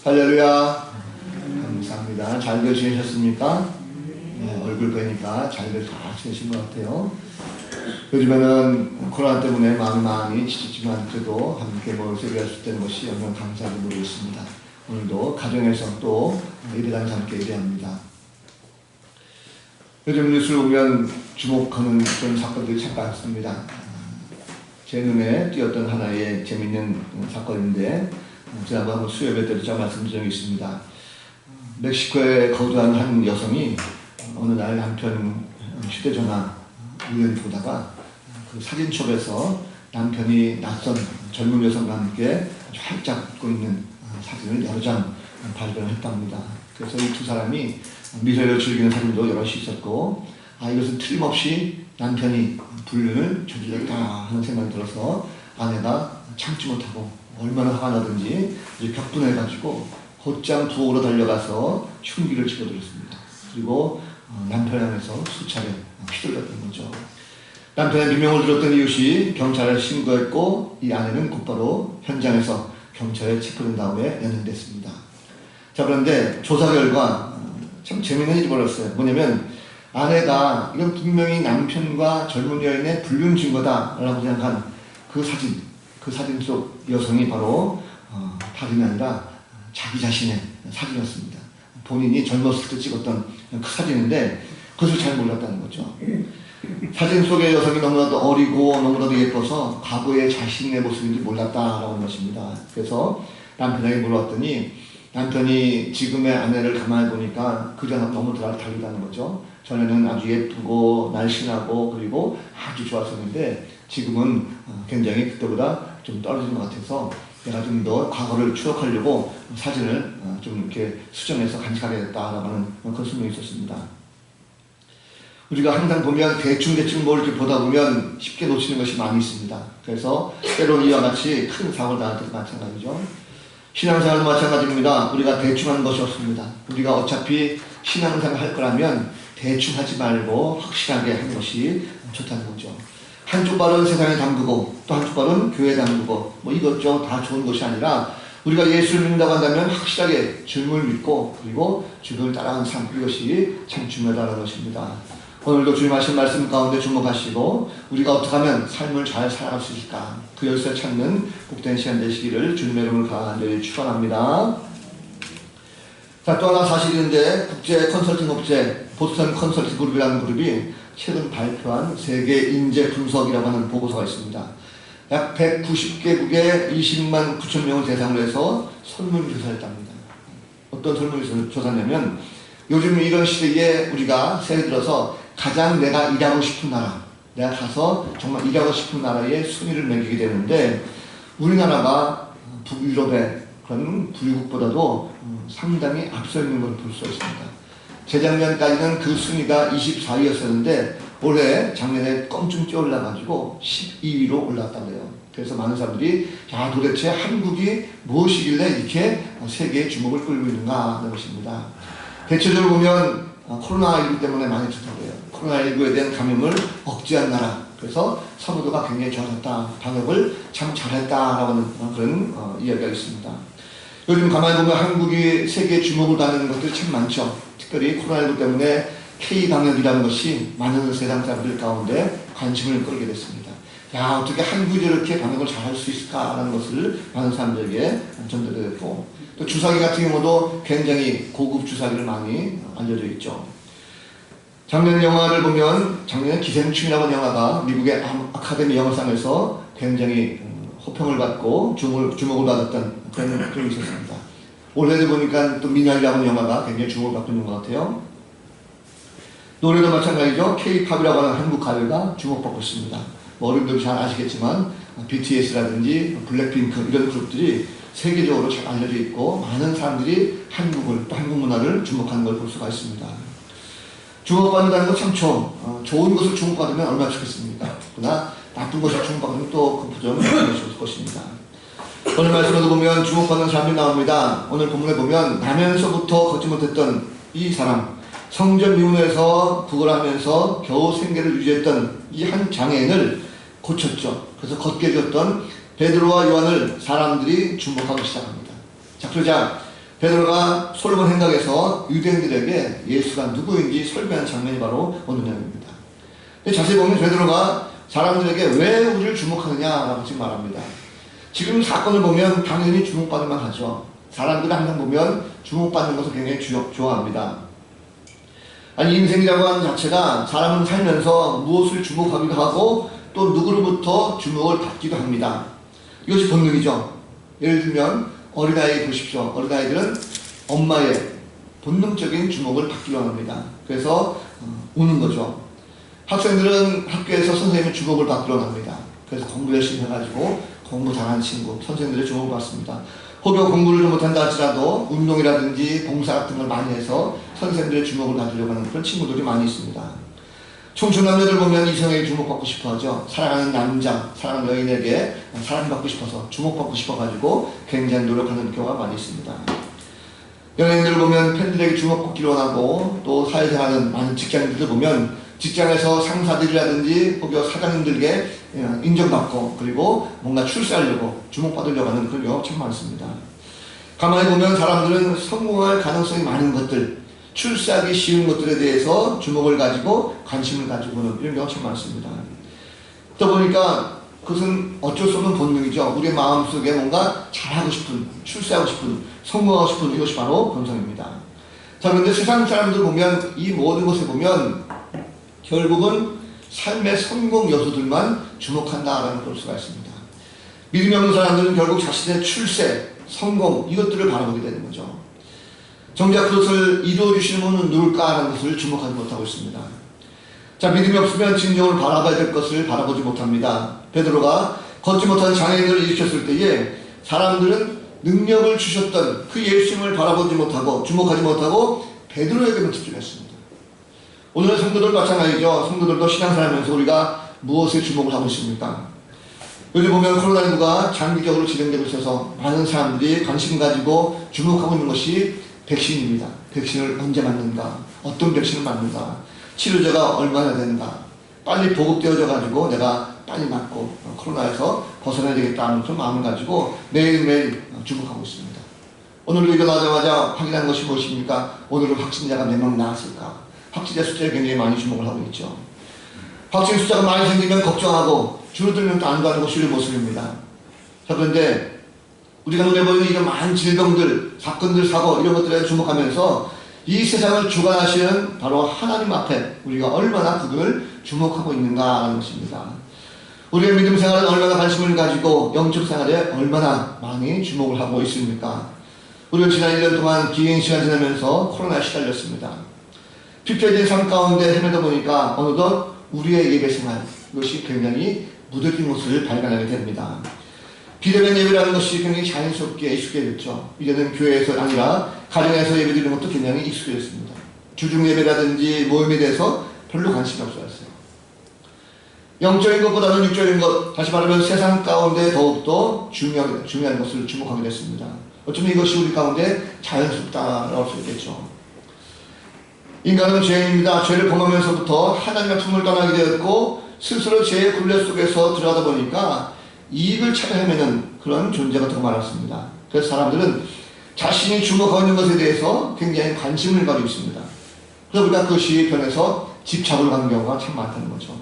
할렐루야. 감사합니다. 잘들 지내셨습니까? 네, 얼굴 뵈니까 잘들 다 지내신 것 같아요. 요즘에는 코로나 때문에 마음이 많이 지치지만 그래도 함께 모여서 예배할 수 있다는 것이 얼마나 감사하게 누리고 있습니다. 오늘도 가정에서 또 예배당에서 함께 예배합니다. 요즘 뉴스를 보면 주목하는 그런 사건들이 참 많습니다. 제 눈에 띄었던 하나의 재미있는 사건인데 지난번 수요예배 때도 제가 말씀드린 적이 있습니다. 멕시코에 거주하는 한 여성이 어느 날 남편 휴대전화 우연히 보다가 그 사진첩에서 남편이 낯선 젊은 여성과 함께 아주 활짝 웃고 있는 사진을 여러 장 발견을 했답니다. 그래서 이 두 사람이 미소를 즐기는 사진도 여럿이 있었고, 이것은 틀림없이 남편이 불륜을 저질렀다 하는 생각이 들어서 아내가 참지 못하고 얼마나 화가 나든지 격분해가지고 곧장 부엌으로 달려가서 흉기를 집어들었습니다. 그리고 남편을 향해서 수차례 휘둘렀던 거죠. 남편의 비명을 들었던 이웃이 경찰에 신고했고, 이 아내는 곧바로 현장에서 경찰에 체포된 다음에 연행됐습니다. 자, 그런데 조사 결과 참 재미있는 일이 벌어졌어요. 뭐냐면 아내가 이건 분명히 남편과 젊은 여인의 불륜 증거다라고 생각한 그 사진 속 여성이 바로 다름이 아니라 자기 자신의 사진이었습니다. 본인이 젊었을 때 찍었던 그 사진인데 그것을 잘 몰랐다는 거죠. 사진 속의 여성이 너무나도 어리고 너무나도 예뻐서 과거의 자신의 모습인지 몰랐다라고 하는 것입니다. 그래서 남편에게 물어봤더니 남편이 지금의 아내를 가만히 보니까 그전하고 너무 다르다는 거죠. 전에는 아주 예쁘고 날씬하고 그리고 아주 좋았었는데 지금은 굉장히 그때보다 좀 떨어진 것 같아서 내가 좀 더 과거를 추억하려고 사진을 좀 이렇게 수정해서 간직하게 됐다라고 하는 그런 설명이 있었습니다. 우리가 항상 보면 대충 뭘 이렇게 보다 보면 쉽게 놓치는 것이 많이 있습니다. 그래서 때로는 이와 같이 큰 사고를 당할 때도 마찬가지죠. 신앙생활도 마찬가지입니다. 우리가 대충 하는 것이 없습니다. 우리가 어차피 신앙생활 할 거라면 대충 하지 말고 확실하게 하는 것이 좋다는 거죠. 한쪽 발은 세상에 담그고 또 한쪽 발은 교회에 담그고 뭐 이것저것 다 좋은 것이 아니라 우리가 예수를 믿는다고 한다면 확실하게 주님을 믿고 그리고 주님을 따라가는 삶, 이것이 참 중요하다는 것입니다. 오늘도 주님 하신 말씀 가운데 주목하시고 우리가 어떻게 하면 삶을 잘 살아갈 수 있을까, 그 열쇠 찾는 복된 시간 되시기를 주님의 이름을 간절히 축원합니다. 자, 또 하나 사실이 있는데 국제 컨설팅 업체 보스턴 컨설팅 그룹이라는 그룹이 최근 발표한 세계 인재 분석이라고 하는 보고서가 있습니다. 약 190개국의 20만 9천 명을 대상으로 해서 설문조사를 했답니다. 어떤 설문조사냐면 요즘 이런 시대에 우리가 새해 들어서 가장 내가 일하고 싶은 나라, 내가 가서 정말 일하고 싶은 나라의 순위를 매기게 되는데 우리나라가 북유럽의 그런 불국보다도 상당히 앞서 있는 걸 볼 수 있습니다. 재작년까지는 그 순위가 24위였었는데 올해 작년에 껑충 뛰어올라가지고 12위로 올라왔다고 해요. 그래서 많은 사람들이 도대체 한국이 무엇이길래 이렇게 세계의 주목을 끌고 있는가 하는 것입니다. 대체적으로 보면 코로나19 때문에 많이 좋다고 해요. 코로나19에 대한 감염을 억제한 나라, 그래서 선호도가 굉장히 좋아졌다, 방역을 참 잘했다라고 하는 그런 이야기가 있습니다. 요즘 가만히 보면 한국이 세계에 주목을 받는 것들이 참 많죠. 특별히 코로나19 때문에 K방역이라는 것이 많은 세상 사람들 가운데 관심을 끌게 됐습니다. 어떻게 한국이 이렇게 방역을 잘할 수 있을까라는 것을 많은 사람들에게 전달됐고, 또 주사기 같은 경우도 굉장히 고급 주사기를 많이 알려져 있죠. 작년 영화를 보면 작년에 기생충이라고 하는 영화가 미국의 아카데미 영화상에서 굉장히 호평을 받고 주목을 받았던 그런 적이 있었습니다. 올해도 보니까 또 미나리라고 하는 영화가 굉장히 주목을 받고 있는 것 같아요. 노래도 마찬가지죠. K-팝이라고 하는 한국 가요가 주목받고 있습니다. 어른들도 잘 아시겠지만 BTS라든지 블랙핑크 이런 그룹들이 세계적으로 잘 알려져 있고 많은 사람들이 한국을 또 한국 문화를 주목하는 걸 볼 수가 있습니다. 주목받는다는 건 참 좋은 것을 주목받으면 얼마나 좋겠습니까? 그러나 나쁜 것을 주목받으면 또 그 부정은 없을 것입니다. 오늘 말씀에도 보면 주목받는 사람이 나옵니다. 오늘 본문에 보면 나면서부터 걷지 못했던 이 사람, 성전 미문에서 구걸하면서 겨우 생계를 유지했던 이 한 장애인을 고쳤죠. 그래서 걷게 해줬던 베드로와 요한을 사람들이 주목하기 시작합니다. 자, 그러자 베드로가 솔로몬 행각에서 유대인들에게 예수가 누구인지 설명한 장면이 바로 오늘 내용입니다. 자세히 보면 베드로가 사람들에게 왜 우리를 주목하느냐라고 지금 말합니다. 지금 사건을 보면 당연히 주목받을 만하죠. 사람들이 항상 보면 주목받는 것을 굉장히 좋아합니다. 아니, 인생이라고 하는 자체가 사람은 살면서 무엇을 주목하기도 하고 또 누구로부터 주목을 받기도 합니다. 이것이 본능이죠. 예를 들면 어린아이 보십시오. 어린아이들은 엄마의 본능적인 주목을 받기로 합니다. 그래서 우는 거죠. 학생들은 학교에서 선생님의 주목을 받기로 합니다. 그래서 공부 열심히 해가지고 공부 잘하는 친구, 선생님들의 주목을 받습니다. 혹여 공부를 좀 못한다 할지라도 운동이라든지 봉사 같은 걸 많이 해서 선생님들의 주목을 받으려고 하는 그런 친구들이 많이 있습니다. 청춘 남녀들 보면 이성에게 주목받고 싶어 하죠. 사랑하는 남자, 사랑하는 여인에게 사랑받고 싶어서 주목받고 싶어가지고 굉장히 노력하는 경우가 많이 있습니다. 연예인들 보면 팬들에게 주목받기로 원하고 또 사회생활하는 많은 직장인들을 보면 직장에서 상사들이라든지 혹여 사장님들에게 인정받고 그리고 뭔가 출세하려고 주목받으려고 하는 그런 경우가 참 많습니다. 가만히 보면 사람들은 성공할 가능성이 많은 것들, 출세하기 쉬운 것들에 대해서 주목을 가지고 관심을 가지고 오는 이런 경우가 참 많습니다. 그러다 보니까 그것은 어쩔 수 없는 본능이죠. 우리의 마음속에 뭔가 잘하고 싶은, 출세하고 싶은, 성공하고 싶은 이것이 바로 본성입니다. 자, 그런데 세상 사람들 보면 이 모든 것을 보면 결국은 삶의 성공 요소들만 주목한다라는 볼 수가 있습니다. 믿음이 없는 사람들은 결국 자신의 출세, 성공 이것들을 바라보게 되는 거죠. 정작 그것을 이루어주시는 분은 누굴까라는 것을 주목하지 못하고 있습니다. 자, 믿음이 없으면 진정을 바라봐야 될 것을 바라보지 못합니다. 베드로가 걷지 못한 장애인을 일으켰을 때에 사람들은 능력을 주셨던 그 예수님을 바라보지 못하고 주목하지 못하고 베드로에게만 집중했습니다. 오늘은 성도들 마찬가지죠. 성도들도 신앙생활하면서 우리가 무엇에 주목을 하고 있습니까? 요즘 보면 코로나19가 장기적으로 진행되고 있어서 많은 사람들이 관심 가지고 주목하고 있는 것이 백신입니다. 백신을 언제 맞는가? 어떤 백신을 맞는가? 치료제가 얼마나 되는가? 빨리 보급되어져 가지고 내가 빨리 맞고 코로나에서 벗어나야 되겠다는 그런 마음을 가지고 매일매일 주목하고 있습니다. 오늘도 일어나자마자 확인한 것이 무엇입니까? 오늘은 확진자가 몇 명 나왔을까? 확진자 숫자에 굉장히 많이 주목을 하고 있죠. 확진 숫자가 많이 생기면 걱정하고 줄어들면 또 안도하는 것이 우리의 모습입니다. 자, 그런데 우리가 눈에 보이는 이런 많은 질병들, 사건들, 사고 이런 것들에 주목하면서 이 세상을 주관하시는 바로 하나님 앞에 우리가 얼마나 그걸 주목하고 있는가 하는 것입니다. 우리의 믿음 생활은 얼마나 관심을 가지고 영적 생활에 얼마나 많이 주목을 하고 있습니까? 우리가 지난 1년 동안 긴 시간 지나면서 코로나에 시달렸습니다. 피폐해진 삶 가운데 헤매다 보니까 어느덧 우리의 예배 생활 이것이 굉장히 무뎌진 모습을 발견하게 됩니다. 비대면 예배라는 것이 굉장히 자연스럽게 익숙해졌죠. 이제는 교회에서 아니라 가정에서 예배드리는 것도 굉장히 익숙해졌습니다. 주중 예배라든지 모임에 대해서 별로 관심이 없어졌어요. 영적인 것보다는 육적인 것, 다시 말하면 세상 가운데 더욱더 중요한 것을 주목하게 됐습니다. 어쩌면 이것이 우리 가운데 자연스럽다라고 할 수 있겠죠. 인간은 죄인입니다. 죄를 범하면서부터 하나님의 품을 떠나게 되었고 스스로 죄의 굴레 속에서 들어가다 보니까 이익을 찾아 헤매는 그런 존재가 더 많았습니다. 그래서 사람들은 자신이 주목하고 있는 것에 대해서 굉장히 관심을 가지고 있습니다. 그래서 우리가 그것이 변해서 집착을 하는 경우가 참 많다는 거죠.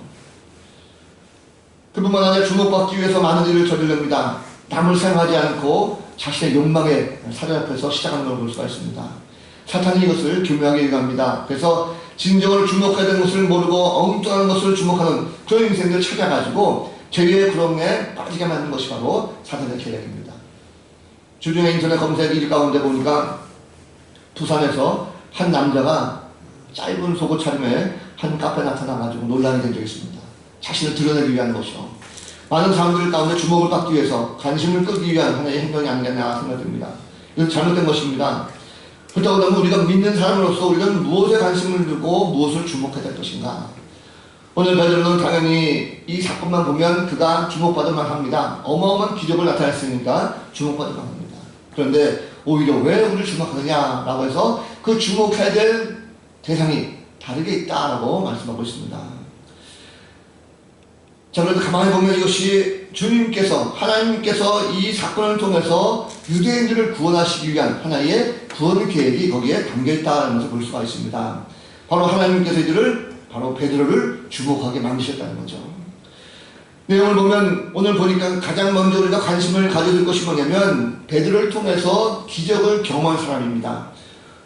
그뿐만 아니라 주목받기 위해서 많은 일을 저지릅니다. 남을 생각하지 않고 자신의 욕망에 사로잡혀서 시작하는 걸 볼 수가 있습니다. 사탄이 이것을 교묘하게 이용합니다. 그래서 진정을 주목해야 되는 것을 모르고 엉뚱한 것을 주목하는 그런 인생들을 찾아가지고 죄의 구렁에 빠지게 만드는 것이 바로 사탄의 계략입니다. 주중에 인터넷 검색 1위 가운데 보니까 부산에서 한 남자가 짧은 속옷 차림에 한 카페에 나타나가지고 논란이 된 적이 있습니다. 자신을 드러내기 위한 것이요. 많은 사람들 가운데 주목을 받기 위해서 관심을 끌기 위한 하나의 행동이 아니겠나 생각됩니다. 이건 잘못된 것입니다. 그렇다고 하면 우리가 믿는 사람으로서 우리는 무엇에 관심을 두고 무엇을 주목해야 될 것인가? 오늘 베드로는 당연히 이 사건만 보면 그가 주목받을 만합니다. 어마어마한 기적을 나타냈으니까 주목받을 만합니다. 그런데 오히려 왜 우리를 주목하느냐라고 해서 그 주목해야 될 대상이 다르게 있다라고 말씀하고 있습니다. 자, 그런데 가만히 보면 이것이 주님께서 하나님께서 이 사건을 통해서 유대인들을 구원하시기 위한 하나의 구원 계획이 거기에 담겨있다는 것을 볼 수가 있습니다. 바로 하나님께서 이들을 바로 베드로를 주목하게 만드셨다는 거죠. 내용을 보면 오늘 보니까 가장 먼저 우리가 관심을 가져줄 것이 뭐냐면 베드로를 통해서 기적을 경험한 사람입니다.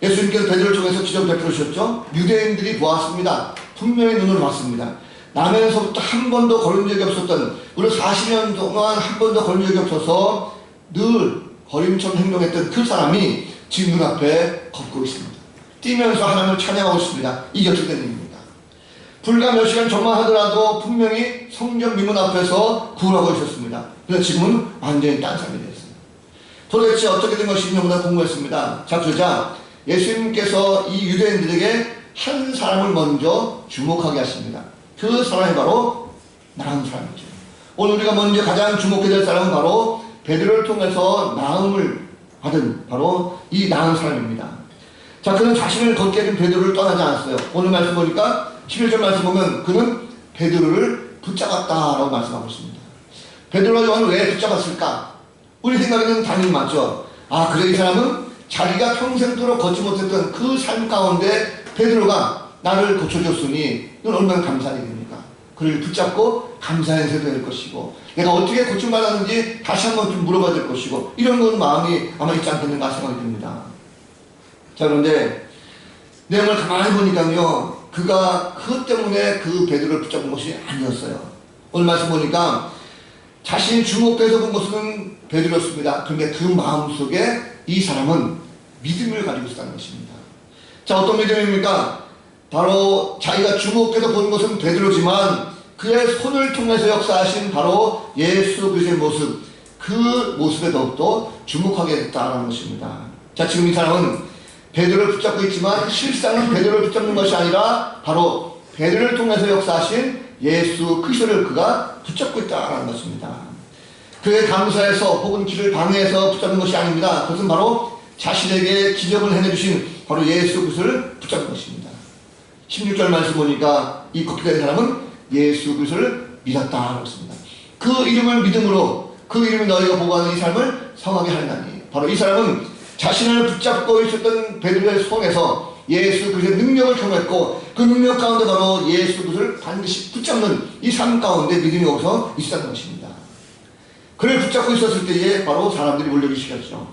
예수님께서 베드로를 통해서 기적을 베풀으셨죠. 유대인들이 보았습니다. 분명히 눈으로 봤습니다. 나면서부터 한 번도 걸은 적이 없었던, 우리 40년 동안 한 번도 걸은 적이 없어서 늘 거림처럼 행동했던 그 사람이 지금 눈앞에 걷고 있습니다. 뛰면서 하나님을 찬양하고 있습니다. 이게 어떻게 된 일입니까? 불과 몇 시간 전만 하더라도 분명히 성전 미문 앞에서 구하고 있었습니다. 그런데 지금은 완전히 딴 사람이 됐어요. 도대체 어떻게 된 것인지 너무나 궁금했습니다. 자, 그러자 예수님께서 이 유대인들에게 한 사람을 먼저 주목하게 하십니다. 그 사람이 바로 나은 사람이죠. 오늘 우리가 먼저 가장 주목해야 될 사람은 바로 베드로를 통해서 나음을 받은 바로 이 나은 사람입니다. 자, 그는 자신을 걷게 된 베드로를 떠나지 않았어요. 오늘 말씀 보니까 11절 말씀 보면 그는 베드로를 붙잡았다라고 말씀하고 있습니다. 베드로가 요한을 왜 붙잡았을까? 우리 생각에는 당연히 맞죠. 아, 그래, 이 사람은 자기가 평생도록 걷지 못했던 그 삶 가운데 베드로가 나를 고쳐줬으니 이건 얼마나 감사한 일입니까? 그를 붙잡고 감사의 인생도 될 것이고 내가 어떻게 고침받았는지 다시 한번 좀 물어봐야 될 것이고 이런 건 마음이 아마 있지 않겠는가 생각이 듭니다. 자, 그런데 내용을 가만히 보니까요, 그가 그것 때문에 그 베드로를 붙잡은 것이 아니었어요. 오늘 말씀 보니까 자신이 주목해서 본 것은 베드로였습니다. 그런데 그 마음속에 이 사람은 믿음을 가지고 있었다는 것입니다. 자, 어떤 믿음입니까? 바로 자기가 주목해서 본 것은 베드로지만 그의 손을 통해서 역사하신 바로 예수 그리스도의 모습, 그 모습에 더욱더 주목하게 됐다는 것입니다. 자, 지금 이 사람은 베드로를 붙잡고 있지만 실상은 베드로를 붙잡는 것이 아니라 바로 베드로를 통해서 역사하신 예수 그리스도를 그가 붙잡고 있다는 것입니다. 그의 감사해서 혹은 길을 방해해서 붙잡는 것이 아닙니다. 그것은 바로 자신에게 기적을 해내주신 바로 예수 그리스도를 붙잡는 것입니다. 16절 말씀 보니까 이 걷게 된 사람은 예수 그리스도를 믿었다고 했습니다. 그 이름을 믿음으로 그 이름이 너희가 보고하는 이 삶을 성하게 하리나니, 바로 이 사람은 자신을 붙잡고 있었던 베드로의 손에서 예수 그리스도의 능력을 경험했고 그 능력 가운데 바로 예수 그리스도를 반드시 붙잡는 이 삶 가운데 믿음이 없어 있었다는 것입니다. 그를 붙잡고 있었을 때에 바로 사람들이 몰려오기 시작했죠.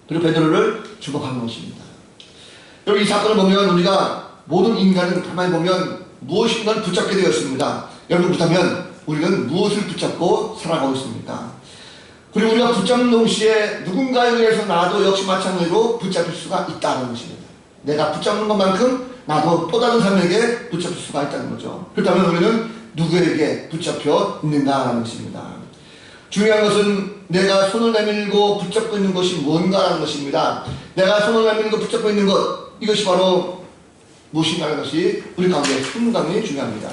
그리고 베드로를 주목하는 것입니다. 여러분, 이 사건을 보면 우리가 모든 인간은 가만히 보면 무엇인가를 붙잡게 되었습니다. 여러분, 그렇다면 우리는 무엇을 붙잡고 살아가고 있습니까? 그리고 우리가 붙잡는 동시에 누군가에 의해서 나도 역시 마찬가지로 붙잡힐 수가 있다는 것입니다. 내가 붙잡는 것만큼 나도 또 다른 사람에게 붙잡힐 수가 있다는 거죠. 그렇다면 우리는 누구에게 붙잡혀 있는가라는 것입니다. 중요한 것은 내가 손을 내밀고 붙잡고 있는 것이 뭔가라는 것입니다. 내가 손을 내밀고 붙잡고 있는 것, 이것이 바로 무엇인가라는 것이 우리 가운데 상당히 중요합니다.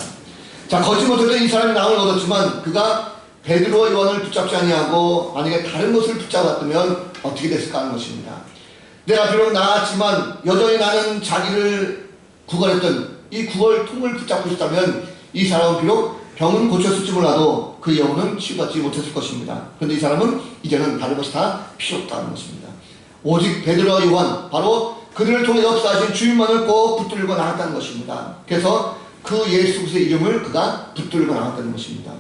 자, 걷지 못했던 이 사람이 나음을 얻었지만 그가 베드로와 요한을 붙잡지 아니하고 만약에 다른 것을 붙잡았다면 어떻게 됐을까 하는 것입니다. 내가 비록 나았지만 여전히 나는 자기를 구걸했던 이 구걸통을 붙잡고 있다면 이 사람은 비록 병은 고쳤을지 몰라도 그 영혼은 치유받지 못했을 것입니다. 그런데 이 사람은 이제는 다른 것이 다 필요 없다는 것입니다. 오직 베드로와 요한, 바로 그들을 통해 역사하신 주님만을 꼭 붙들고 나갔다는 것입니다. 그래서 그 예수 그리스도의 이름을 그가 붙들고 나갔다는 것입니다.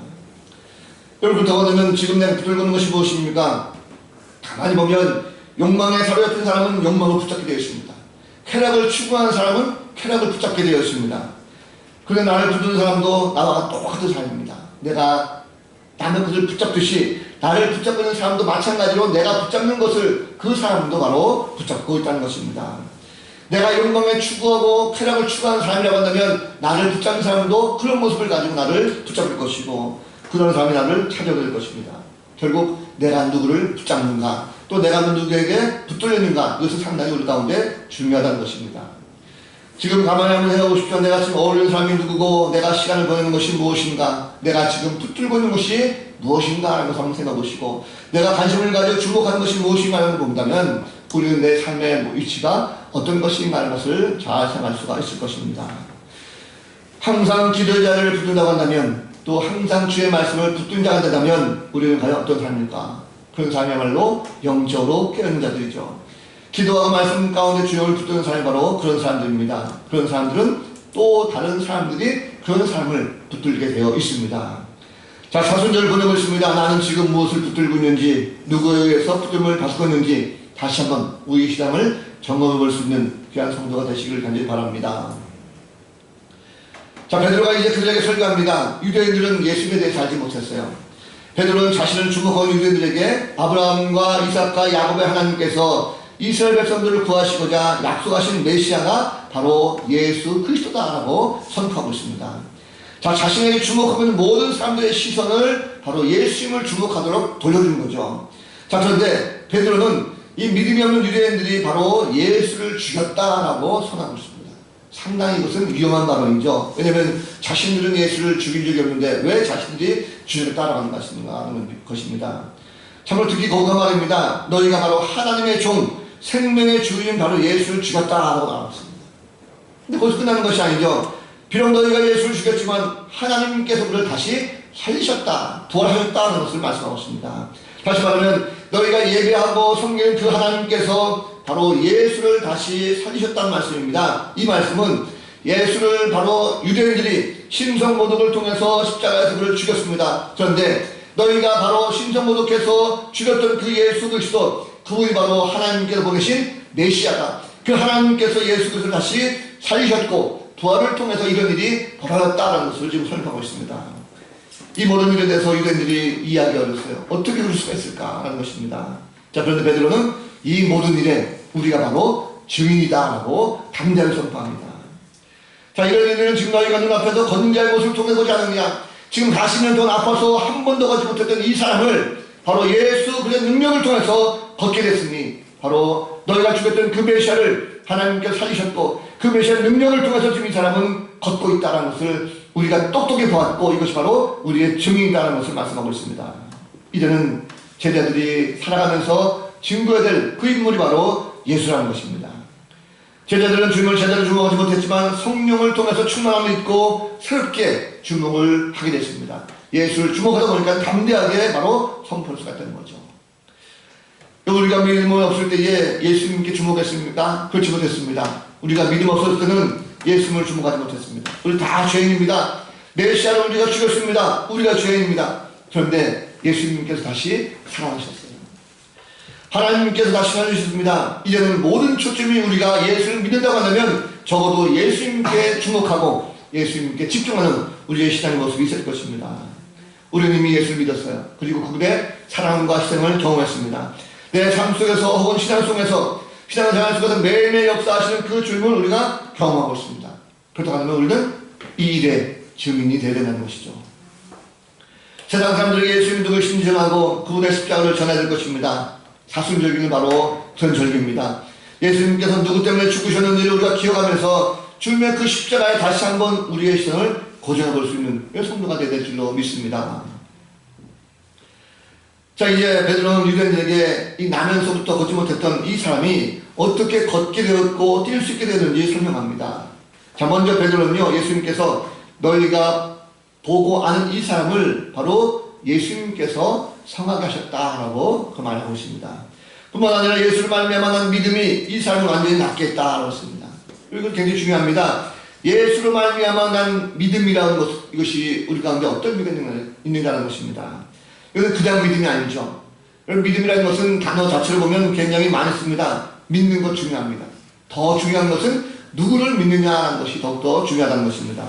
여러분, 더군다나 지금 내가 붙들고 있는 것이 무엇입니까? 가만히 보면 욕망에 사로잡힌 사람은 욕망을 붙잡게 되어 있습니다. 쾌락을 추구하는 사람은 쾌락을 붙잡게 되어 있습니다. 그런데 나를 붙드는 사람도 나와 똑같은 사람입니다. 내가 남의 것을 붙잡듯이 나를 붙잡고 있는 사람도 마찬가지로 내가 붙잡는 것을 그 사람도 바로 붙잡고 있다는 것입니다. 내가 영광에 추구하고 쾌락을 추구하는 사람이라고 한다면 나를 붙잡는 사람도 그런 모습을 가지고 나를 붙잡을 것이고 그런 사람이 나를 찾아올 것입니다. 결국 내가 누구를 붙잡는가, 또 내가 누구에게 붙들리는가, 이것은 상당히 우리 가운데 중요하다는 것입니다. 지금 가만히 한번 해보십시오. 내가 지금 어울리는 사람이 누구고 내가 시간을 보내는 것이 무엇인가, 내가 지금 붙들고 있는 것이 무엇인가 하는 것을 한번 생각해 보시고 내가 관심을 가지고 주목하는 것이 무엇인가 하는 걸 본다면 우리는 내 삶의 위치가 어떤 것인가 하는 것을 잘 생각할 수가 있을 것입니다. 항상 기도의 자리를 붙든다고 한다면 또 또 항상 주의 말씀을 붙든 자가 되다면 우리는 과연 어떤 삶일까? 그런 삶이야말로 영적으로 깨어있는 자들이죠. 기도하고 말씀 가운데 주역을 붙드는 사람이 바로 그런 사람들입니다. 그런 사람들은 또 다른 사람들이 그런 삶을 붙들게 되어 있습니다. 자, 사순절을 보내고 있습니다. 나는 지금 무엇을 붙들고 있는지, 누구에 의해서 붙들림을 받고 있는지 다시 한번 우리 신앙을 점검해 볼 수 있는 귀한 성도가 되시길 간절히 바랍니다. 자, 베드로가 이제 그들에게 설교합니다. 유대인들은 예수님에 대해서 알지 못했어요. 베드로는 자신을 주목하는 유대인들에게 아브라함과 이삭과 야곱의 하나님께서 이스라엘 백성들을 구하시고자 약속하신 메시아가 바로 예수 그리스도다라고 선포하고 있습니다. 자, 자신에게 주목하고 있는 모든 사람들의 시선을 바로 예수님을 주목하도록 돌려주는 거죠. 자, 그런데 베드로는 이 믿음이 없는 유대인들이 바로 예수를 죽였다라고 선언하고 있습니다. 상당히 이것은 위험한 발언이죠. 왜냐하면 자신들은 예수를 죽인 적이 없는데 왜 자신들이 주님을 따라가는 것입니다. 참으로 듣기 고운한 말입니다. 너희가 바로 하나님의 종, 생명의 주인 바로 예수를 죽였다라고 나왔습니다. 근데 거기서 끝나는 것이 아니죠. 비록 너희가 예수를 죽였지만 하나님께서 그를 다시 살리셨다, 부활하셨다는 것을 말씀하고 있습니다. 다시 말하면 너희가 예배하고 섬기는 그 하나님께서 바로 예수를 다시 살리셨다는 말씀입니다. 이 말씀은 예수를 바로 유대인들이 신성모독을 통해서 십자가에서 그를 죽였습니다. 그런데 너희가 바로 신성모독해서 죽였던 그 예수 그리스도, 그분이 바로 하나님께서 보내신 메시아다. 그 하나님께서 예수 그리스도를 다시 살리셨고 부활을 통해서 이런 일이 벌어졌다는 것을 지금 설명하고 있습니다. 이 모든 일에 대해서 유대인들이 이해하기 어렸어요. 어떻게 그럴 수가 있을까라는 것입니다. 자, 그런데 베드로는 이 모든 일에 우리가 바로 증인이다라고 담대하게 선포합니다. 자, 이런 일들은 지금 너희가 눈앞에서 걷는 자의 모습을 통해 보지 않느냐. 지금 40년 동안 아파서 한 번도 걷지 못했던 이 사람을 바로 예수 그의 능력을 통해서 걷게 됐으니 바로 너희가 죽였던 그 메시아를 하나님께서 살리셨고 그 메시아의 능력을 통해서 지금 이 사람은 걷고 있다는 것을 우리가 똑똑히 보았고 이것이 바로 우리의 증인이라는 것을 말씀하고 있습니다. 이제는 제자들이 살아가면서 증거해야 될 그 인물이 바로 예수라는 것입니다. 제자들은 제자를 주목하지 못했지만 성령을 통해서 충만함을 입고 새롭게 주목을 하게 됐습니다. 예수를 주목하다 보니까 담대하게 바로 선포할 수가 있다는 거죠. 우리가 믿음이 없을 때에 예수님께 주목했습니까? 그렇지 못했습니다. 우리가 믿음 없었을 때는 예수님을 주목하지 못했습니다. 우리 다 죄인입니다. 메시아를 우리가 죽였습니다. 우리가 죄인입니다. 그런데 예수님께서 다시 살아나셨어요. 하나님께서 다시 살아주셨습니다. 이제는 모든 초점이 우리가 예수를 믿는다고 한다면 적어도 예수님께 주목하고 예수님께 집중하는 우리의 신앙의 모습이 있을 것입니다. 우리는 이미 예수를 믿었어요. 그리고 그분의 사랑과 희생을 경험했습니다. 내 삶 속에서 혹은 신앙 속에서 신앙생활 속에서 매일매일 역사하시는 그 주님을 우리가 경험하고 있습니다. 그렇다고 하면 우리는 이 일의 증인이 되어야 된다는 것이죠. 세상 사람들에게 예수님 누구를 신청하고 그분의 십자가를 전해야 될 것입니다. 사순절기는 바로 그런 절기입니다. 예수님께서 누구 때문에 죽으셨는지를 우리가 기억하면서 주님의 그 십자가에 다시 한번 우리의 시선을 고정해 볼 수 있는 성도가 되어야 될 줄로 믿습니다. 자, 이제 베드로는 유대인들에게 이 나면서부터 걷지 못했던 이 사람이 어떻게 걷게 되었고 뛸 수 있게 되었는지 설명합니다. 자, 먼저 베드로는요, 예수님께서 너희가 보고 아는 이 사람을 바로 예수님께서 성하게 하셨다라고 그 말을 하고 있습니다. 뿐만 아니라 예수를 말미암아 난 믿음이 이 사람을 완전히 낫게 했다라고 했습니다. 이거 굉장히 중요합니다. 예수를 말미암아 난 믿음이라는 것, 이것이 우리 가운데 어떤 믿음이 있는가라는 것입니다. 이것은 그냥 믿음이 아니죠. 믿음이라는 것은 단어 자체를 보면 굉장히 많이 씁니다. 믿는 것 중요합니다. 더 중요한 것은 누구를 믿느냐는 것이 더욱더 중요하다는 것입니다.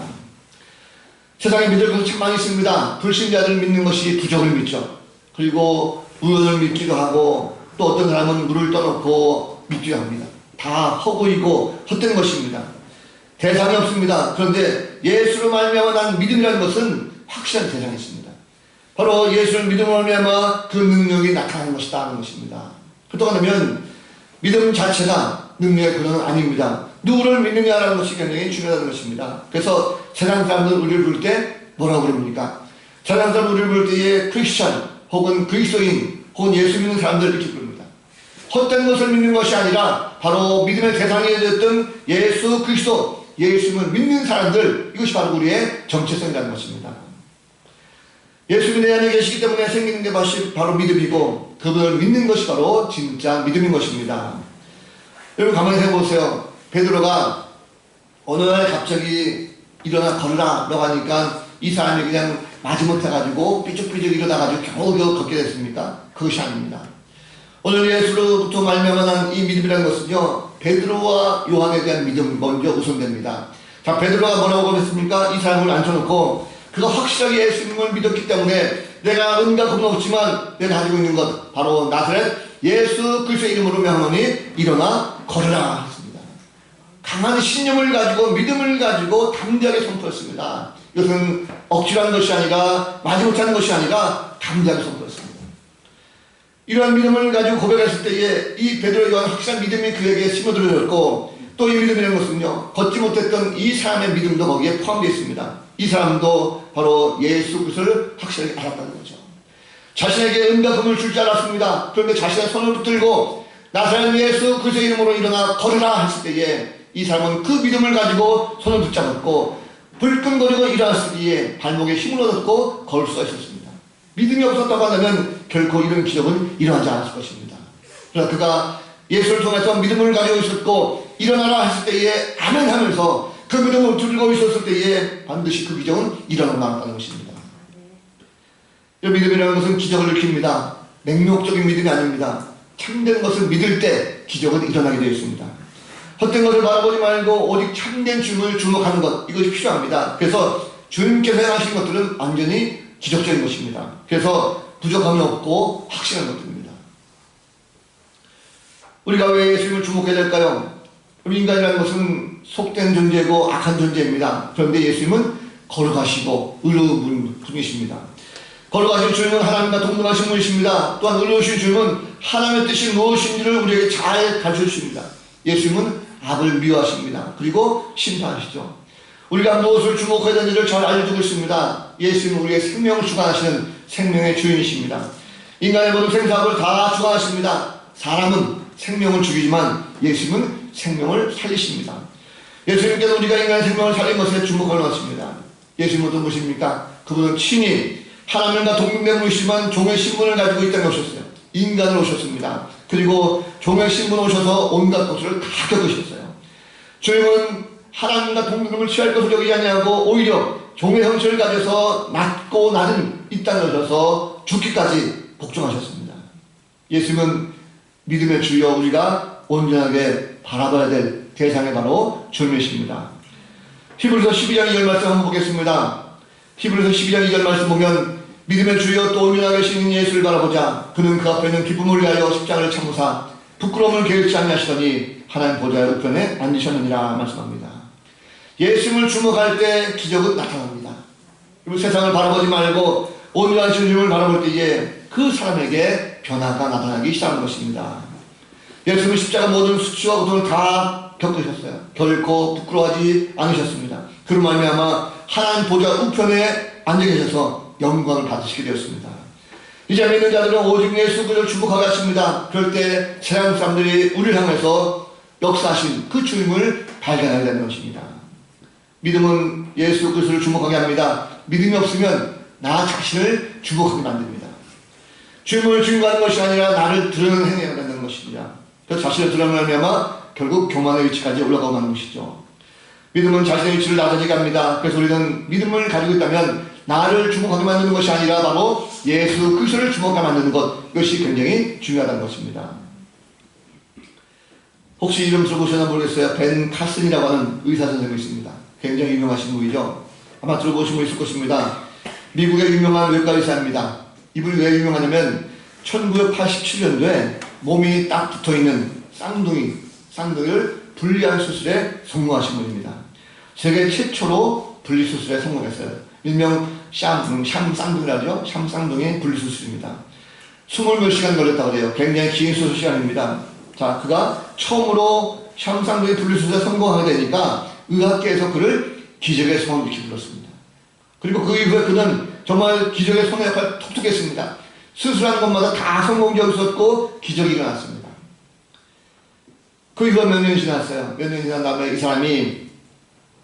세상에 믿을 것은 참 많이 있습니다. 불신자들을 믿는 것이 부적을 믿죠. 그리고 우연을 믿기도 하고 또 어떤 사람은 물을 떠놓고 믿기도 합니다. 다 허구이고 헛된 것입니다. 대상이 없습니다. 그런데 예수로 말미암아 난 믿음이라는 것은 확실한 대상이 있습니다. 바로 예수를 믿음으로 말미암아 그 능력이 나타나는 것이다 하는 것입니다. 그렇다고 하면 믿음 자체가 능력의 근원은 아닙니다. 누구를 믿느냐라는 것이 굉장히 중요하다는 것입니다. 그래서 세상 사람들은 우리를 부를 때 뭐라고 부릅니까? 세상 사람들 우리를 부를 때에 크리스천 혹은 그리스도인 혹은 예수 믿는 사람들 이렇게 부릅니다. 헛된 것을 믿는 것이 아니라 바로 믿음의 대상이 되었던 예수 그리스도, 예수님을 믿는 사람들, 이것이 바로 우리의 정체성이라는 것입니다. 예수님이 내 안에 계시기 때문에 생기는 게 바로 믿음이고 그분을 믿는 것이 바로 진짜 믿음인 것입니다. 여러분 가만히 생각해보세요. 베드로가 어느 날 갑자기 일어나 걸으라 라고 하니까 이 사람이 그냥 마지못해가지고 삐죽삐죽 일어나가지고 겨우겨우 걷게 됐습니까? 그것이 아닙니다. 오늘 예수로부터 말미암아 이 믿음이라는 것은요, 베드로와 요한에 대한 믿음 먼저 우선됩니다. 자, 베드로가 뭐라고 그랬습니까? 이 사람을 앉혀놓고 그가 확실하게 예수님을 믿었기 때문에 내가 은과 금은 없지만 내가 가지고 있는 것 바로 나사렛 예수 그리스도의 이름으로 명하노니 일어나 걸으라 했습니다. 강한 신념을 가지고 믿음을 가지고 담대하게 선포했습니다. 이것은 억지로 하는 것이 아니라 마지못해 하는 것이 아니라 담대하게 선포했습니다. 이러한 믿음을 가지고 고백했을 때에 이 베드로에 대한 확실한 믿음이 그에게 심어들어졌고 또 이 믿음이라는 것은요, 걷지 못했던 이 사람의 믿음도 거기에 포함되어 있습니다. 이 사람도 바로 예수 그리스도를 확실하게 알았다는 거죠. 자신에게 은과 금을 줄 줄 알았습니다. 그런데 자신의 손을 붙들고 나사렛 예수 그리스도의 이름으로 일어나 걸으라 했을 때에 이 사람은 그 믿음을 가지고 손을 붙잡았고 불끈거리고 일어났을 때에 발목에 힘을 얻었고 걸을 수가 있었습니다. 믿음이 없었다고 하면 결코 이런 기적은 일어나지 않았을 것입니다. 그러나 그가 예수를 통해서 믿음을 가지고 있었고 일어나라 했을 때에 아멘 하면서 그 믿음을 들고 있었을 때에 반드시 그 기적은 일어나고 말았다는 것입니다. 이 믿음이라는 것은 기적을 일으킵니다. 맹목적인 믿음이 아닙니다. 참된 것을 믿을 때 기적은 일어나게 되어 있습니다. 헛된 것을 바라보지 말고 오직 참된 주님을 주목하는 것, 이것이 필요합니다. 그래서 주님께서 행하신 것들은 완전히 기적적인 것입니다. 그래서 부족함이 없고 확실한 것들입니다. 우리가 왜 예수님을 주목해야 될까요? 인간이라는 것은 속된 존재고 악한 존재입니다. 그런데 예수님은 걸어가시고 의로운 분이십니다. 걸어가신 주님은 하나님과 동등하신 분이십니다. 또한 의로우신 주님은 하나님의 뜻이 무엇인지를 우리에게 잘 가르쳐 주십니다. 예수님은 악을 미워하십니다. 그리고 심판하시죠. 우리가 무엇을 주목해야 되는지를 잘 알려주고 있습니다. 예수님은 우리의 생명을 주관하시는 생명의 주인이십니다. 인간의 모든 생사학을 다 주관하십니다. 사람은 생명을 죽이지만 예수님은 생명을 살리십니다. 예수님께서 우리가 인간의 생명을 살린 것에 주목하는 것입니다. 예수님은 어떤 분이십니까? 그분은 친히 하나님과 동등된 분이시지만 종의 신분을 가지고 이 땅에 오셨어요. 인간으로 오셨습니다. 그리고 종의 신분으로 오셔서 온갖 것을 다 겪으셨어요. 주님은 하나님과 동등됨을 취할 것을 여기지 아니하고 오히려 종의 형체를 가져서 낮고 낮은 이 땅에 오셔서 죽기까지 복종하셨습니다. 예수님은 믿음의 주여 우리가 온전하게 바라봐야 될 대상이 바로 주님이십니다. 히브리서 12장 2절 말씀 한번 보겠습니다. 히브리서 12장 2절 말씀 보면 믿음의 주여 또 온전하게 계신 예수를 바라보자. 그는 그 앞에 있는 기쁨을 위하여 십자가를 참으사 부끄러움을 게을치 아니하시더니 하나님 보좌의 우편에 앉으셨느니라 말씀합니다. 예수님을 주목할 때 기적은 나타납니다. 세상을 바라보지 말고 온전한 주님을 바라볼 때에 그 사람에게 변화가 나타나기 시작하는 것입니다. 예수님은 십자가 모든 수치와 고통을 다 겪으셨어요. 결코 부끄러워하지 않으셨습니다. 그런 말미암아 하나님 보좌 우편에 앉아 계셔서 영광을 받으시게 되었습니다. 이제 믿는 자들은 오직 예수 그리스도를 주목하게 하십니다. 그럴 때 세상 사람들이 우리를 향해서 역사하신 그 주님을 발견하게 되는 것입니다. 믿음은 예수 그리스도를 주목하게 합니다. 믿음이 없으면 나 자신을 주목하게 만듭니다. 주님을 증거하는 것이 아니라 나를 드러내는 행위가 되는 것입니다. 그래서 자신을 드러내려면 결국 교만의 위치까지 올라가고 마는 것이죠. 믿음은 자신의 위치를 낮아지게 합니다. 그래서 우리는 믿음을 가지고 있다면 나를 주목하게 만드는 것이 아니라 바로 예수 그리스도를 주목하게 만드는 것, 이것이 굉장히 중요하다는 것입니다. 혹시 이름 들어보셨나 모르겠어요. 벤 카슨이라고 하는 의사 선생님이 있습니다. 굉장히 유명하신 분이죠. 아마 들어보신 분 있을 것입니다. 미국의 유명한 외과 의사입니다. 이분이 왜 유명하냐면 1987년도에 몸이 딱 붙어있는 쌍둥이를 분리한 수술에 성공하신 분입니다. 세계 최초로 분리수술에 성공했어요. 일명 쌍둥이라죠. 쌍둥이 분리수술입니다. 20몇 시간 걸렸다고 그래요. 굉장히 긴 수술 시간입니다. 자, 그가 처음으로 쌍둥이 분리수술에 성공하게 되니까 의학계에서 그를 기적의 성을 이렇게 불렀습니다. 그리고 그 이후에 그는 정말 기적의 손의 역할을 톡톡 했습니다. 수술하는 것마다 다 성공적이 있었고 기적이 일어났습니다. 그 이후에 몇 년이 지났어요. 몇 년이 지난 다음에 이 사람이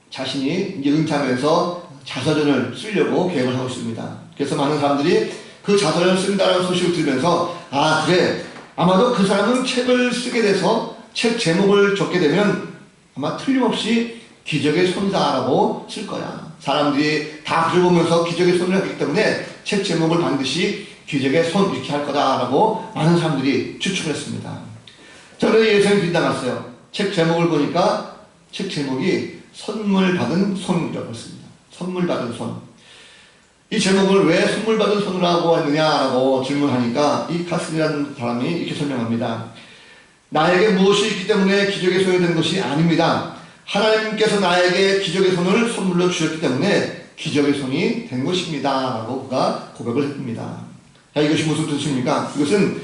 자신이 이제 은퇴하면서 자서전을 쓰려고 계획을 하고 있습니다. 그래서 많은 사람들이 그 자서전을 쓴다는 소식을 들으면서 아 그래 아마도 그 사람은 책을 쓰게 돼서 책 제목을 적게 되면 아마 틀림없이 기적의 손자라고 쓸 거야. 사람들이 다 글을 보면서 기적의 손을 하기 때문에 책 제목을 반드시 기적의 손 이렇게 할 거다라고 많은 사람들이 추측을 했습니다. 저는 예상이 빗나갔어요. 책 제목을 보니까 책 제목이 선물 받은 손이라고 했습니다. 선물 받은 손. 이 제목을 왜 선물 받은 손이라고 했느냐라고 질문하니까 이 카슨이라는 사람이 이렇게 설명합니다. 나에게 무엇이 있기 때문에 기적의 손이 된 것이 아닙니다. 하나님께서 나에게 기적의 손을 선물로 주셨기 때문에 기적의 손이 된 것입니다. 라고 그가 고백을 했습니다. 자, 이것이 무슨 뜻입니까? 이것은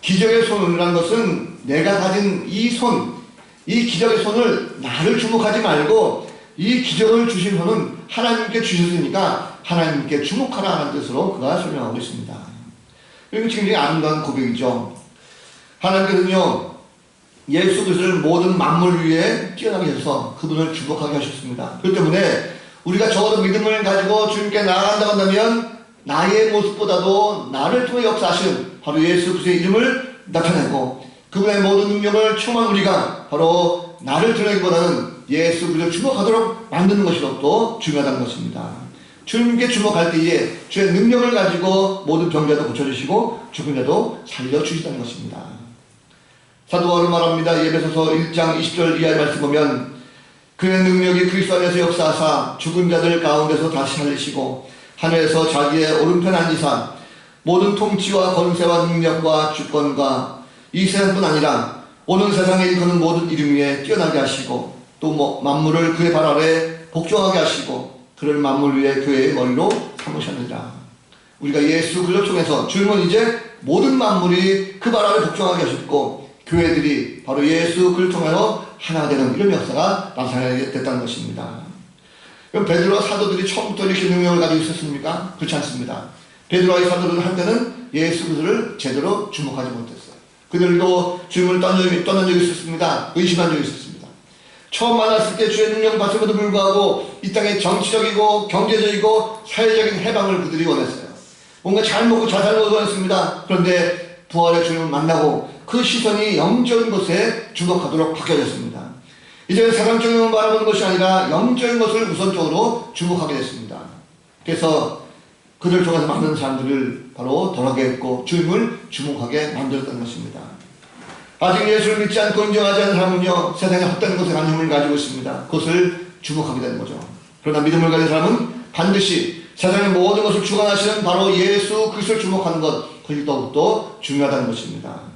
기적의 손이라는 것은 내가 가진 이 손, 이 기적의 손을 나를 주목하지 말고 이 기적을 주신 손은 하나님께 주셨으니까 하나님께 주목하라는 뜻으로 그가 설명하고 있습니다. 이거 굉장히 아름다운 고백이죠. 하나님께서는요, 예수 그리스도를 모든 만물 위에 뛰어나게 해서 그분을 주목하게 하셨습니다. 그렇기 때문에 우리가 적어도 믿음을 가지고 주님께 나아간다고 한다면 나의 모습보다도 나를 통해 역사하신 바로 예수 그리스도의 이름을 나타내고 그분의 모든 능력을 충만 우리가 바로 나를 드러내기보다는 예수 그리스도를 주목하도록 만드는 것이 더욱더 중요하다는 것입니다. 주님께 주목할 때에 주의 능력을 가지고 모든 병자도 고쳐주시고 죽은 자도 살려주시다는 것입니다. 사도 바울은 말합니다. 에베소서 1장 20절 이하의 말씀 보면 그의 능력이 그리스도 안에서 역사하사 죽은 자들 가운데서 다시 살리시고 하늘에서 자기의 오른편 앉으사 모든 통치와 권세와 능력과 주권과 이 세상뿐 아니라 오는 세상에 일컫는 모든 이름 위에 뛰어나게 하시고 또 만물을 그의 발 아래 복종하게 하시고 그를 만물 위에 교회의 머리로 삼으셨느니라. 우리가 예수 그리스도 통해서 주님은 이제 모든 만물이 그 발 아래 복종하게 하셨고 교회들이 바로 예수 그리스도를 통해서 하나 되는 이런 역사가 나타나게 됐다는 것입니다. 그럼 베드로와 사도들이 처음부터 이렇게 능력을 가지고 있었습니까? 그렇지 않습니다. 베드로와 사도들은 한때는 예수 그리스도를 제대로 주목하지 못했어요. 그들도 주님을 떠난 적이 있었습니다. 의심한 적이 있었습니다. 처음 만났을 때 주의 능력을 받음에도 불구하고 이 땅의 정치적이고 경제적이고 사회적인 해방을 그들이 원했어요. 뭔가 잘 먹고 잘 살고 원했습니다. 그런데 부활의 주님을 만나고 그 시선이 영적인 것에 주목하도록 바뀌어졌습니다. 이제는 세상적인 것을 바라보는 것이 아니라 영적인 것을 우선적으로 주목하게 됐습니다. 그래서 그들 중에서 많은 사람들을 바로 돌아게 했고 주님을 주목하게 만들었던 것입니다. 아직 예수를 믿지 않고 인정하지 않는 사람은요, 세상에 헛된 것에 관심을 가지고 있습니다. 그것을 주목하게 되는 거죠. 그러나 믿음을 가진 사람은 반드시 세상의 모든 것을 주관하시는 바로 예수 그리스도를 주목하는 것, 그것이 더욱더 중요하다는 것입니다.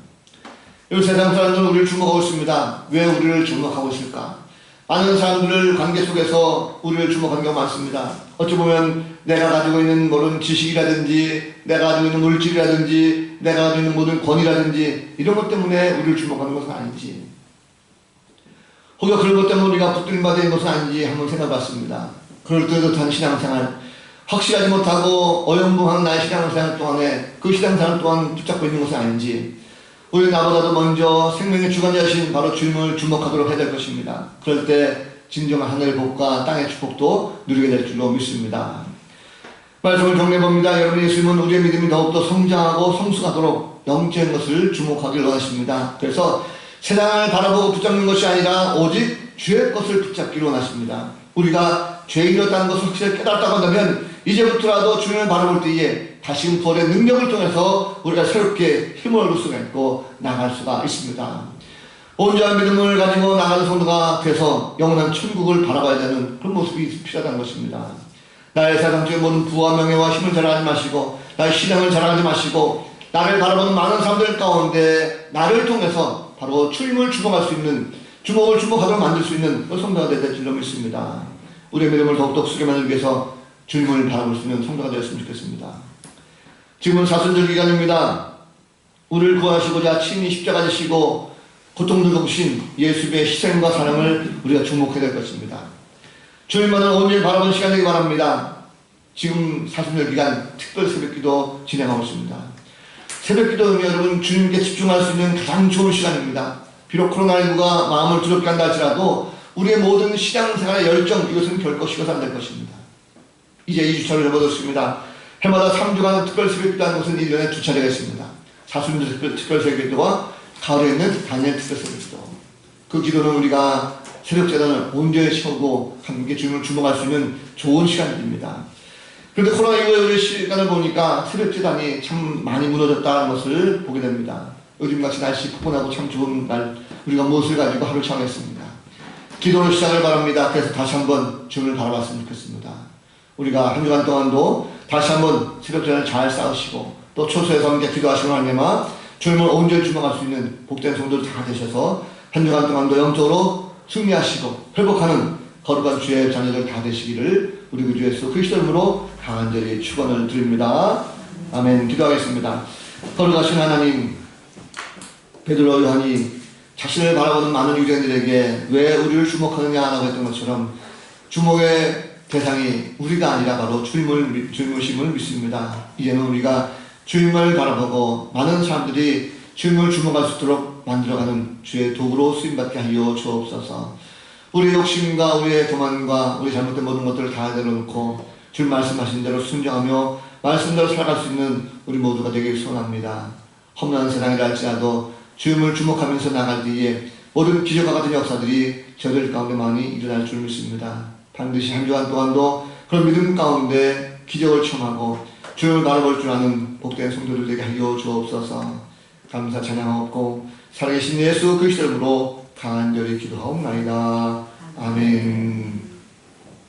이 세상 사람들은 우리를 주목하고 있습니다. 왜 우리를 주목하고 있을까? 많은 사람들을 관계 속에서 우리를 주목하는 경우가 많습니다. 어찌 보면 내가 가지고 있는 모든 지식이라든지 내가 가지고 있는 물질이라든지 내가 가지고 있는 모든 권위라든지 이런 것 때문에 우리를 주목하는 것은 아닌지, 혹여 그런 것 때문에 우리가 붙들림 받은 것은 아닌지 한번 생각해봤습니다. 그럴 듯한 신앙생활, 확실하지 못하고 어영부한 나의 신앙생활 동안에 그 신앙생활 동안 붙잡고 있는 것은 아닌지, 우리 나보다도 먼저 생명의 주관자이신 바로 주님을 주목하도록 해야 될 것입니다. 그럴 때 진정한 하늘의 복과 땅의 축복도 누리게 될 줄로 믿습니다. 말씀을 정리해봅니다. 여러분, 예수님은 우리의 믿음이 더욱더 성장하고 성숙하도록 영적인 것을 주목하길 원하십니다. 그래서 세상을 바라보고 붙잡는 것이 아니라 오직 주의 것을 붙잡기를 원하십니다. 우리가 죄인이었다는 것을 확실히 깨달았다고 한다면 이제부터라도 주님을 바라볼 때에 다시금 부활의 능력을 통해서 우리가 새롭게 힘을 얻을 수가 있고 나갈 수가 있습니다. 온전한 믿음을 가지고 나가는 성도가 돼서 영원한 천국을 바라봐야 되는 그런 모습이 필요하다는 것입니다. 나의 세상적인 모든 부와 명예와 힘을 자랑하지 마시고 나의 신앙을 자랑하지 마시고 나를 바라보는 많은 사람들 가운데 나를 통해서 바로 주님을 주목할 수 있는, 주목을 주목하도록 만들 수 있는 그런 성도가 될 줄로 믿습니다. 우리의 믿음을 더욱더 크게 만들기 위해서 주님을 바라볼 수 있는 성도가 되었으면 좋겠습니다. 지금은 사순절 기간입니다. 우리를 구하시고자 친히 십자가 지시고 고통 들고신 예수의 희생과 사랑을 우리가 주목해야 될 것입니다. 주님만을 온전히 바라보는 시간 되기 바랍니다. 지금 사순절 기간 특별 새벽기도 진행하고 있습니다. 새벽기도는 여러분 주님께 집중할 수 있는 가장 좋은 시간입니다. 비록 코로나19가 마음을 두렵게 한다 할지라도 우리의 모든 신앙생활의 열정, 이것은 결코 식어서 안 될 것입니다. 이제 2주차를 접어들었습니다. 해마다 3주간 특별 새벽기도하는 것은 1년에 2차례가 있습니다. 사순절 특별 새벽기도와 가을에 있는 다니엘 특별 새벽기도. 그 기도는 우리가 새벽재단을 온전히 채우고 함께 주님을 주목할 수 있는 좋은 시간입니다. 그런데 코로나19의 우리 시간을 보니까 새벽재단이 참 많이 무너졌다는 것을 보게 됩니다. 요즘같이 날씨 포근하고 참 좋은 날 우리가 무엇을 가지고 하루 정했습니다. 기도를 시작을 바랍니다. 그래서 다시 한번 주님을 바라봤으면 좋겠습니다. 우리가 한 주간 동안도 다시 한번 새벽전을 잘 싸우시고 또 초소에서 함께 기도하시는 하나님아 주님을 온전히 주목할 수 있는 복된 성도들 다 되셔서 한 주간 동안도 영적으로 승리하시고 회복하는 거룩한 주의 자녀들 다 되시기를 우리 구주 예수 그리스도 이름으로 간절히 축원을 드립니다. 아멘. 기도하겠습니다. 거룩하신 하나님, 베드로 요한이 자신을 바라보는 많은 유대인들에게 왜 우리를 주목하느냐라고 했던 것처럼 주목의 대상이 우리가 아니라 바로 주님이심을 믿습니다. 이제는 우리가 주님을 바라보고 많은 사람들이 주님을 주목할 수 있도록 만들어가는 주의 도구로 쓰임받게 하여 주옵소서. 우리의 욕심과 우리의 교만과 우리 잘못된 모든 것들을 다 내려놓고 주님 말씀하신 대로 순종하며 말씀대로 살아갈 수 있는 우리 모두가 되길 소원합니다. 험난한 세상이라 할지라도 주님을 주목하면서 나갈 때에 모든 기적과 같은 역사들이 저들 가운데 많이 일어날 줄 믿습니다. 반드시 한 주간 동안도 그런 믿음 가운데 기적을 체험하고 주님을 바라볼 줄 아는 복된 성도들 되게 하여 주옵소서. 감사 찬양하옵고 살아계신 예수 그리스도 이름으로 간절히 기도하옵나이다. 아멘.